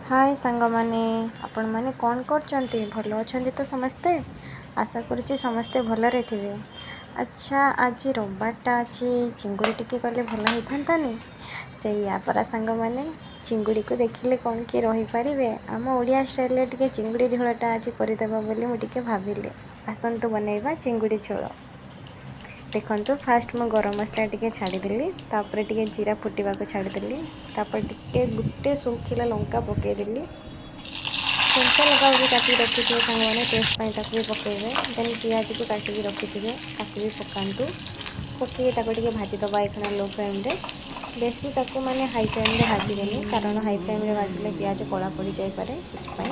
हाय सांग माने आपण माने कौन करचंती भल अछंती तो समस्ते आशा करुच्ची समस्ते भलरे थे। अच्छा आज रविवारटा अच्छी चिंगुड़ी टिके कले भल होतानी से या परा सांग माने चिंगुड़ी को देखिले कौन किए रही पारे आम ओडिया स्टाइल टे चिंगुड़ी झोलटा आज करदेबा बोली मुझे भाविले आसतु बनैबा चिंगुड़ी झोल। देखो फास्ट मु गरम मसला टी छाड़देली तापर टे जीरा फुटा को छाड़देली तापर टे गोटे सुखिला लंका पकईदेली कंचा लंका भी काटिक रखिए सांग मैंने टेस्ट भी पकड़े देन पियाज को काटिक रखिए ताकू भी पकातु पकई टे भाजीदबा एखना लो फ्लेम बेसी ताकू माने हाई फ्लेम रे भाजीदेनी कारण हाई फ्लेम रे भाजिले पियाज कला पड़ जापे से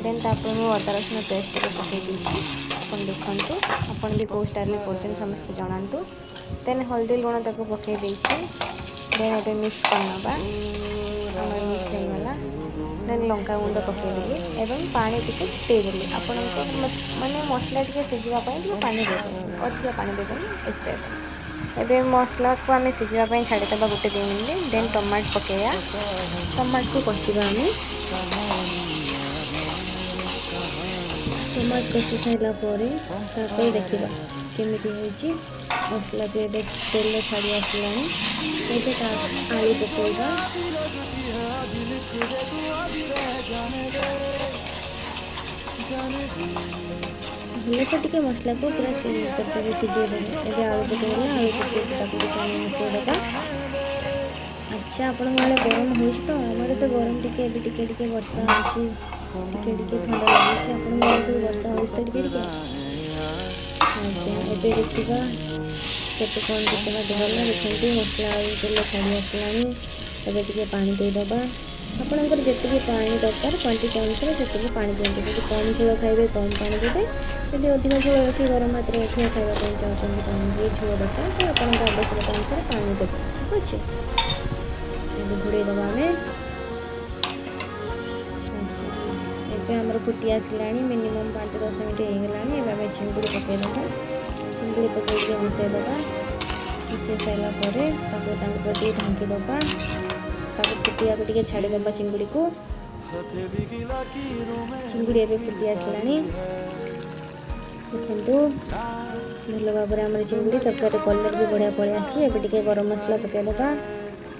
देन तापर मुझे अदा रसुण पेस्ट को पकई देती अपन देखु अपन भी कौ स्टाइल कर समस्त जनातु देन हल्दी लुण ताको पकई देन ये मिक्स करनबा मिक्स होगा देन लंका गुंड पकईदेली एवं पानी टी फुटेदेली आपण माने मसला टी सीझापी पानी देदेली अधिक पानी देदेली स्प्रे एवं मसला को आम सीझापी छाड़ीदे गोटे 2 मिनट देन टमाट पकईया टमाट को कषा आम टमाट कषि सारापर देखा केमी मसला भी ए तेल छाड़ी आसला आलू पकईवा भलसे टे मसला को पूरा करते सीझेदे ए आलू पकईला आलू पकई मिसईदबा। अच्छा आपण गरम हो तो आमर तो गरम टिके वर्षा होटी ठंडा लगे आप सब वर्षा हो तो टे देखा केते कौन केते गला देखते मसला आलू तेल छाड़ी आसला टे पानी देदबा आपणकर जी पानी दरकार क्वांटिटी अनुसार से पानी दिखाते जब कम झोल खाइबे कम पानी देते जब अधिक झोल रखी गरम भात अधिक खावाई चाहते पानी झोल दरकार तो आप आवश्यकता अनुसार पानी देते ठीक अच्छे घोड़े दबा आमर फुटी आसला मिनिमम 5-10 मिनट होगला चिंगुड़ी पकईदबा चिंगुड़ी पकई मिसईदबा मिसई सारापर ढांकीदबा फुटिया को टे छाड़ीदबा चिंगुड़ी को चिंगुड़ी ए फुटी आसला देखु भल भाव आम चिंगुड़ी तरकारी कलर भी बढ़िया पलि आसी एवं टे गरम मसला पकईदबा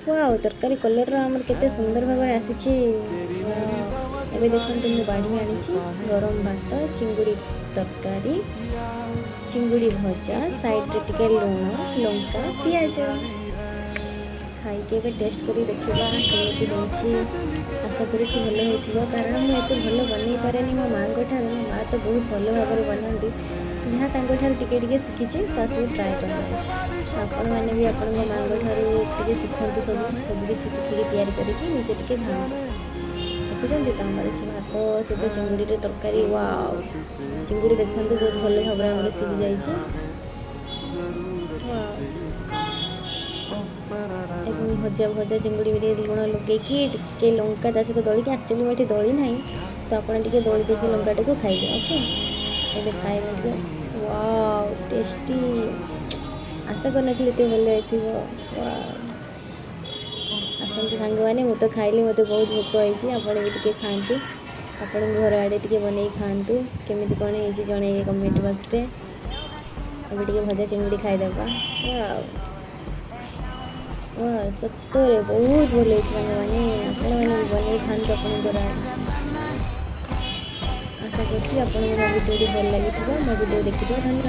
वाओ तरकारी कलर आमर केते सुंदर भाव आसी एबे देखो मुझे बाढ़ी आनी गरम भात चिंगुड़ी तरकारी चिंगुड़ी भजा साइड रे टिके लुण लंका पियाज खाई टेस्ट कर देखा केमी आशा करुँच भल हो कारण मुझे भल बन पारे मो माँ ठार मो माँ तो बहुत भल भाव बनाती जहाँ ठार टे शिखी सब ट्राए कर आपण मैंने भी आप माँ ठार शिखती सबकि शिखिकी तैयारी करके निजे टे खाते देखुं तो आम भात सहित चिंगुड़ी तरकारी वाओ चिंगुड़ी देखते बहुत भल भाव आम सीझी जाइए भजा भजा चिंगुड़ी लुण लगे टे लंका ता सहित दलिकी एक्चुअली मुझे दली ना तो आपड़ टे दली देखिए लंका टे खाइबे ओके ये खाइबे वाओ टेस्टी आशा करनी भल हो आसते सांग मैंने मुझे तो खाइली मत बहुत भोक होती आपड़ भी खातु आपण घर आड़े टे बन खातु केमी कौन हो जन कमेंट बॉक्स रे टे भजा चिंगुड़ी खाईदबा वाह सतरे बहुत भल मैंने आपने बन खातु आप घर आशा कर भिडियो भल लगी मो भिडियो देखिए धन्यवाद।